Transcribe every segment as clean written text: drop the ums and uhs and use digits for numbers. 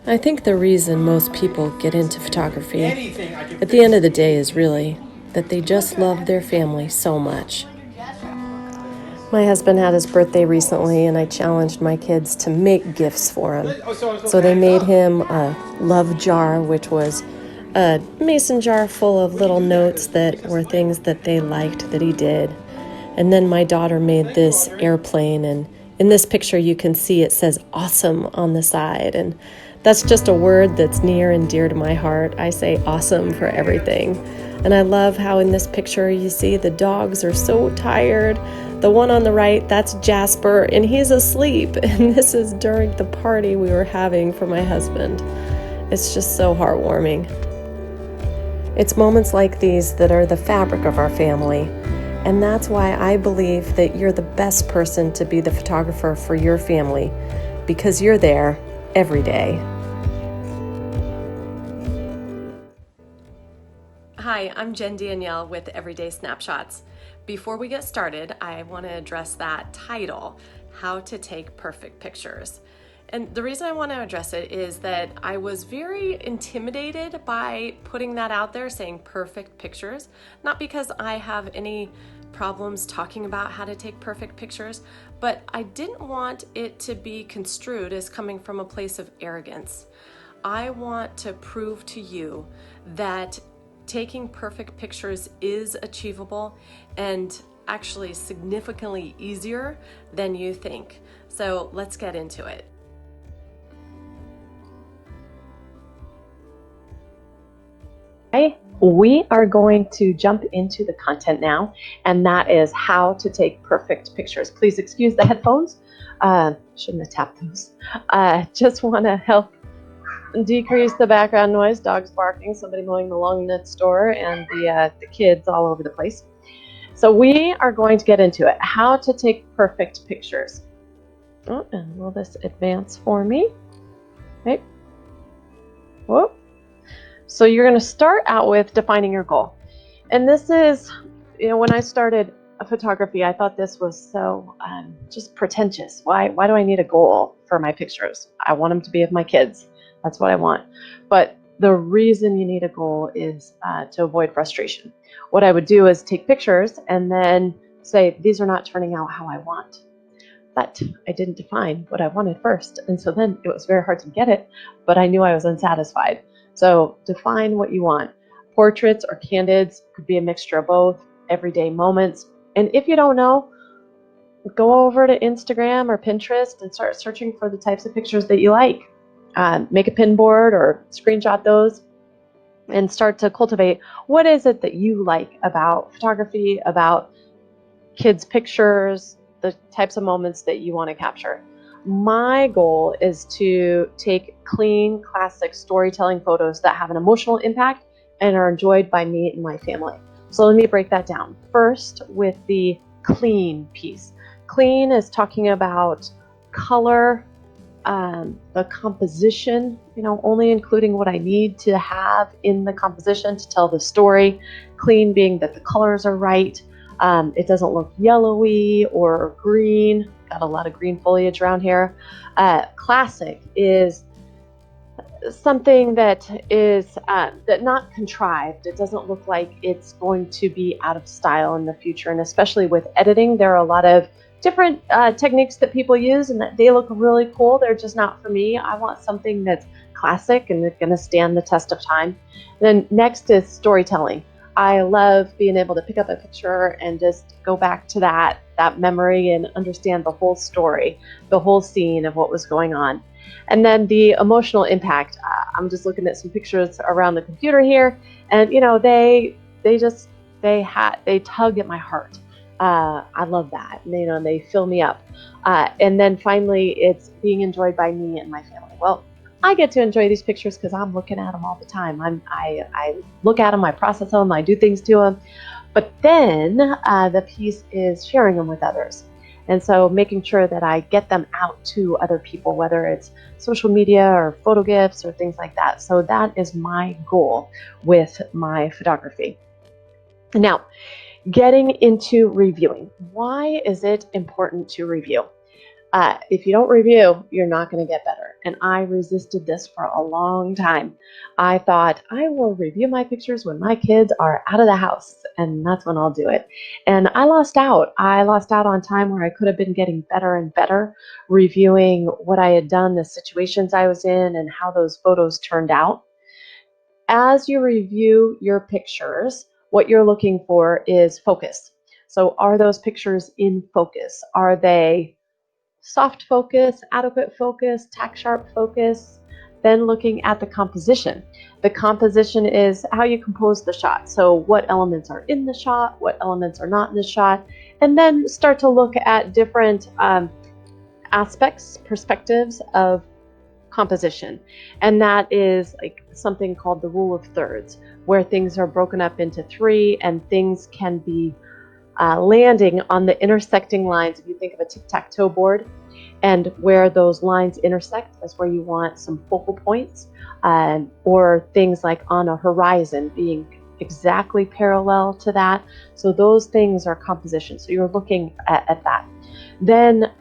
I think the reason most people get into photography at the end of the day is really that they just love their family so much. My husband had his birthday recently, and I challenged my kids to make gifts for him. So they made him a love jar, which was a mason jar full of little notes that were things that they liked that he did. And then my daughter made this airplane, and in this picture you can see it says awesome on the side, and that's just a word that's near and dear to my heart. I say awesome for everything. And I love how in this picture you see the dogs are so tired. The one on the right, that's Jasper, and he's asleep. And this is during the party we were having for my husband. It's just so heartwarming. It's moments like these that are the fabric of our family. And that's why I believe that you're the best person to be the photographer for your family, because you're there every day. Hi, I'm Jen Danielle with Everyday Snapshots. Before we get started, I want to address that title, How to Take Perfect Pictures. And the reason I want to address it is that I was very intimidated by putting that out there, saying perfect pictures, not because I have any problems talking about how to take perfect pictures, but I didn't want it to be construed as coming from a place of arrogance. I want to prove to you that taking perfect pictures is achievable and actually significantly easier than you think. So let's get into it. We are going to jump into the content now, and that is how to take perfect pictures. Please excuse the headphones. Shouldn't have tapped those. Just want to help decrease the background noise, dogs barking, somebody mowing the lawn next door, and the kids all over the place. So we are going to get into it. How to take perfect pictures. Oh, and will this advance for me? Right. Whoop. So you're going to start out with defining your goal. And this is, when I started photography, I thought this was so just pretentious. Why do I need a goal for my pictures? I want them to be of my kids. That's what I want. But the reason you need a goal is to avoid frustration. What I would do is take pictures and then say, these are not turning out how I want. But I didn't define what I wanted first. And so then it was very hard to get it, but I knew I was unsatisfied. So define what you want. Portraits or candids, could be a mixture of both, everyday moments. And if you don't know, go over to Instagram or Pinterest and start searching for the types of pictures that you like. Make a pin board or screenshot those and start to cultivate what is it that you like about photography, about kids' pictures, the types of moments that you want to capture. My goal is to take clean, classic storytelling photos that have an emotional impact and are enjoyed by me and my family. So let me break that down. First, with the clean piece. Clean is talking about color, the composition, only including what I need to have in the composition to tell the story. Clean being that the colors are right. It doesn't look yellowy or green. Got a lot of green foliage around here. Classic is something that is that not contrived. It doesn't look like it's going to be out of style in the future. And especially with editing, there are a lot of different techniques that people use, and that they look really cool. They're just not for me. I want something that's classic and that's going to stand the test of time. And then next is storytelling. I love being able to pick up a picture and just go back to that memory and understand the whole story, the whole scene of what was going on. And then the emotional impact. I'm just looking at some pictures around the computer here, and they tug at my heart. I love that. They fill me up. And then finally, it's being enjoyed by me and my family. Well, I get to enjoy these pictures because I'm looking at them all the time. I look at them, I process them, I do things to them. But then the piece is sharing them with others. And so making sure that I get them out to other people, whether it's social media or photo gifts or things like that. So that is my goal with my photography. Now, getting into reviewing. Why is it important to review? If you don't review, you're not going to get better. and I resisted this for a long time. I thought I will review my pictures when my kids are out of the house, and that's when I'll do it. And I lost out. I lost out on time where I could have been getting better and better, reviewing what I had done, the situations I was in, and how those photos turned out. As you review your pictures, what you're looking for is focus. So are those pictures in focus? Are they soft focus, adequate focus, tack sharp focus? Then looking at the composition. The composition is how you compose the shot. So what elements are in the shot, what elements are not in the shot, and then start to look at different aspects, perspectives of composition. And that is like something called the rule of thirds, where things are broken up into three and things can be landing on the intersecting lines. If you think of a tic-tac-toe board, and where those lines intersect, that's where you want some focal points, or things like on a horizon being exactly parallel to that. So those things are composition. So you're looking at that. Then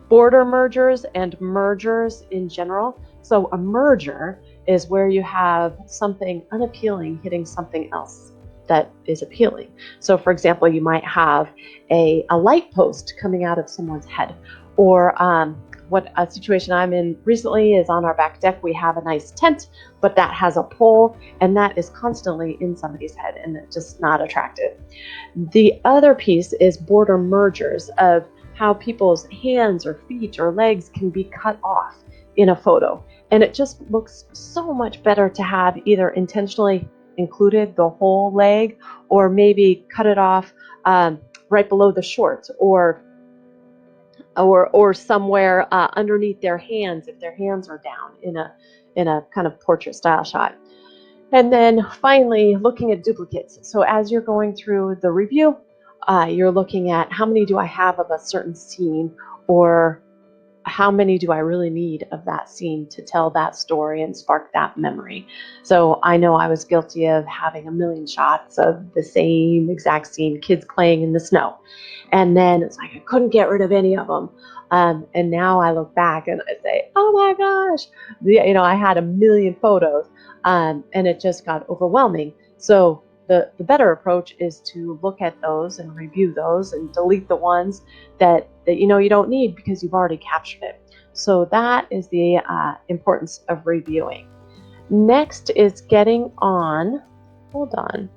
border mergers and mergers in general. So a merger is where you have something unappealing hitting something else that is appealing. So for example, you might have a light post coming out of someone's head, or what a situation I'm in recently is on our back deck, we have a nice tent, but that has a pole and that is constantly in somebody's head and it's just not attractive. The other piece is border mergers of how people's hands or feet or legs can be cut off in a photo. And it just looks so much better to have either intentionally included the whole leg, or maybe cut it off right below the shorts, or somewhere underneath their hands if their hands are down in a kind of portrait style shot. And then finally, looking at duplicates. So as you're going through the review, you're looking at how many do I have of a certain scene, or how many do I really need of that scene to tell that story and spark that memory. So I know I was guilty of having a million shots of the same exact scene, kids playing in the snow. And then it's like I couldn't get rid of any of them. And now I look back and I say, oh my gosh, I had a million photos, and it just got overwhelming. So the better approach is to look at those and review those and delete the ones that you don't need because you've already captured it. So that is the importance of reviewing. Next is getting on, hold on.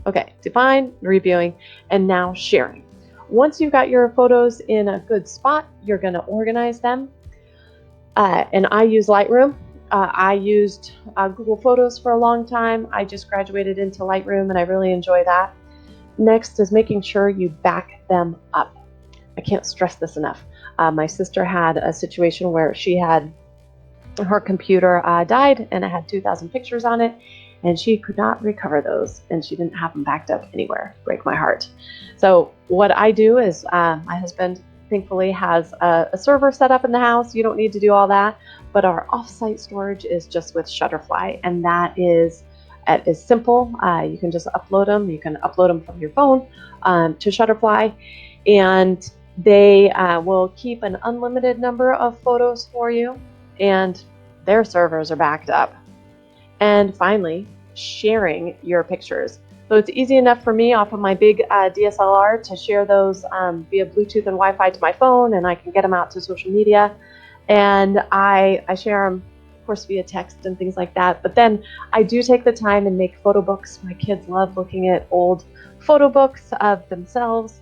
Okay, define, reviewing, and now sharing. Once you've got your photos in a good spot, you're going to organize them. And I use Lightroom. I used Google Photos for a long time. I just graduated into Lightroom and I really enjoy that. Next is making sure you back them up. I can't stress this enough. My sister had a situation where she had her computer died and it had 2,000 pictures on it, and she could not recover those, and she didn't have them backed up anywhere. Break my heart. So what I do is my husband thankfully has a server set up in the house. You don't need to do all that, but our offsite storage is just with Shutterfly, and that is simple. You can just upload them. You can upload them from your phone to Shutterfly, and they will keep an unlimited number of photos for you, and their servers are backed up. And finally, sharing your pictures. So it's easy enough for me off of my big DSLR to share those via Bluetooth and Wi-Fi to my phone, and I can get them out to social media. And I share them, of course, via text and things like that. But then I do take the time and make photo books. My kids love looking at old photo books of themselves,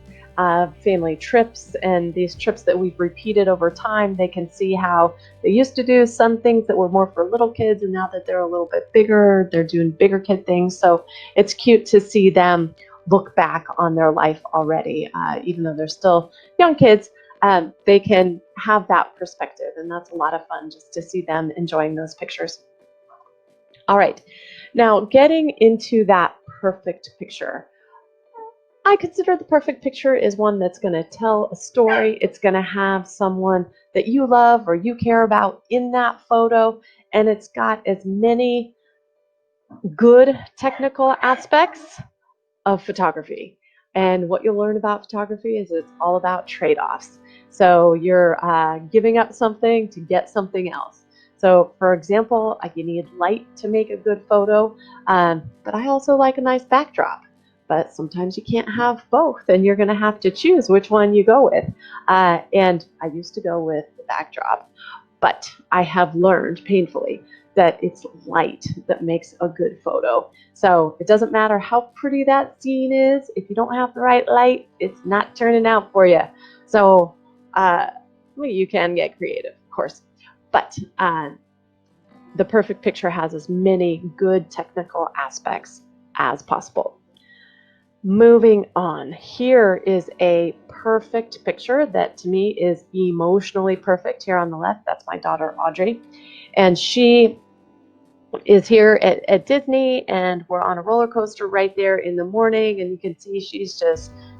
family trips, and these trips that we've repeated over time. They can see how they used to do some things that were more for little kids, and now that they're a little bit bigger, they're doing bigger kid things. So it's cute to see them look back on their life already, even though they're still young kids. They can have that perspective, and that's a lot of fun just to see them enjoying those pictures. All right, now getting into that perfect picture. I consider the perfect picture is one that's going to tell a story. It's going to have someone that you love or you care about in that photo, and it's got as many good technical aspects of photography. And what you'll learn about photography is it's all about trade-offs. So you're giving up something to get something else. So for example, you need light to make a good photo, but I also like a nice backdrop. But sometimes you can't have both, and you're going to have to choose which one you go with. And I used to go with the backdrop, but I have learned painfully that it's light that makes a good photo. So it doesn't matter how pretty that scene is. If you don't have the right light, it's not turning out for you. So well, you can get creative, of course, but the perfect picture has as many good technical aspects as possible. Moving on, here is a perfect picture that to me is emotionally perfect. Here on the left, that's my daughter Audrey, and she is here at Disney, and we're on a roller coaster right there in the morning, and you can see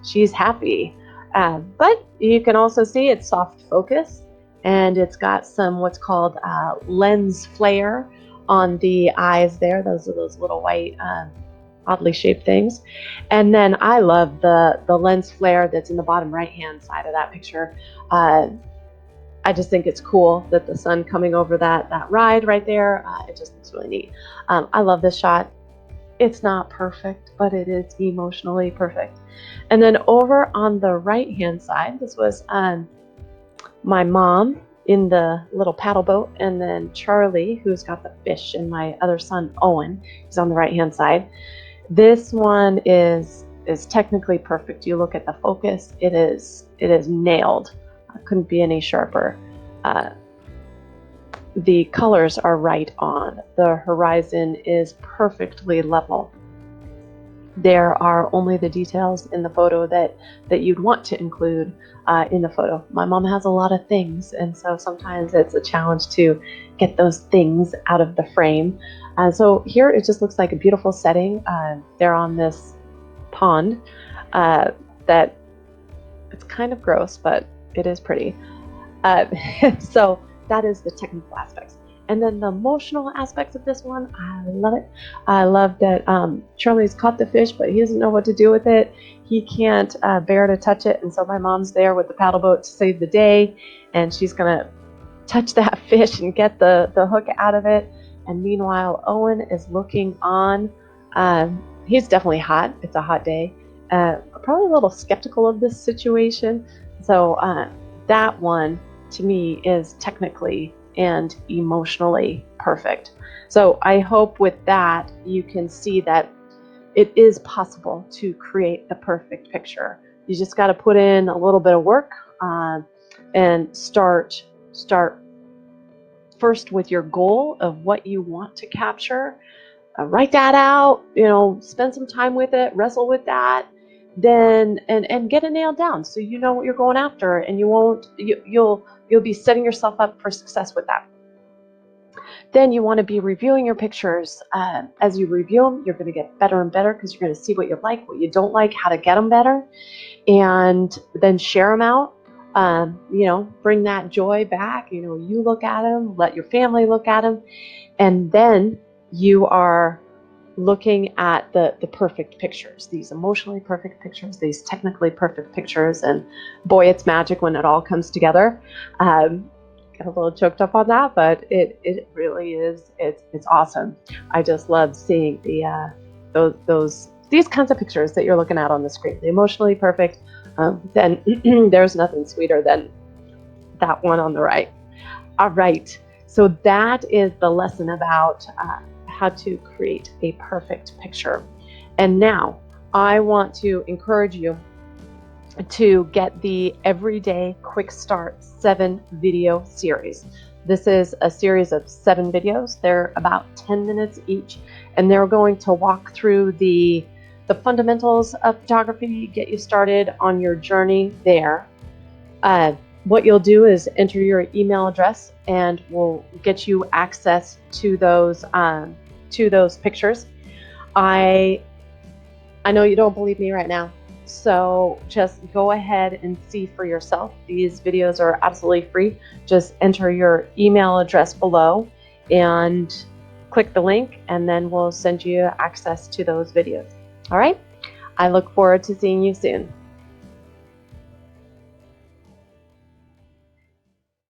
she's happy. But you can also see it's soft focus, and it's got some what's called lens flare on the eyes there. Those are those little white oddly shaped things. And then I love the lens flare that's in the bottom right hand side of that picture. I just think it's cool that the sun coming over that ride right there, it just looks really neat. I love this shot. It's not perfect, but it is emotionally perfect. And then over on the right hand side, this was my mom in the little paddle boat, and then Charlie, who's got the fish, and my other son Owen is on the right hand side. This one is technically perfect. You look at the focus, it is nailed. Couldn't be any sharper. The colors are right on. The horizon is perfectly level. There are only the details in the photo that you'd want to include in the photo. My mom has a lot of things, and so sometimes it's a challenge to get those things out of the frame. So here it just looks like a beautiful setting. They're on this pond that it's kind of gross, but it is pretty. So that is the technical aspects. And then the emotional aspects of this one, I love it. I love that Charlie's caught the fish, but he doesn't know what to do with it. He can't bear to touch it, and so my mom's there with the paddle boat to save the day, and she's gonna touch that fish and get the hook out of it. And meanwhile, Owen is looking on. He's definitely hot. It's a hot day. Probably a little skeptical of this situation. So that one, to me, is technically and emotionally perfect. So I hope with that you can see that it is possible to create the perfect picture. You just got to put in a little bit of work and start first with your goal of what you want to capture. Write that out, spend some time with it, wrestle with that, then and get it nailed down so you know what you're going after, and you'll be setting yourself up for success with that. Then you want to be reviewing your pictures. As you review them, you're going to get better and better because you're going to see what you like, what you don't like, how to get them better, and then share them out. Bring that joy back. You look at them, let your family look at them, and then you are looking at the perfect pictures, these emotionally perfect pictures, these technically perfect pictures, and boy, it's magic when it all comes together. Got a little choked up on that, but it really is. It's awesome. I just love seeing these kinds of pictures that you're looking at on the screen. The emotionally perfect. Then there's nothing sweeter than that one on the right. All right. So that is the lesson about how to create a perfect picture. And now I want to encourage you to get the Everyday Quick Start 7 video series. This is a series of 7 videos. They're about 10 minutes each, and they're going to walk through the fundamentals of photography, get you started on your journey there. What you'll do is enter your email address, and we'll get you access to those pictures. I know you don't believe me right now, so just go ahead and see for yourself. These videos are absolutely free. Just enter your email address below and click the link, and then we'll send you access to those videos. All right? I look forward to seeing you soon.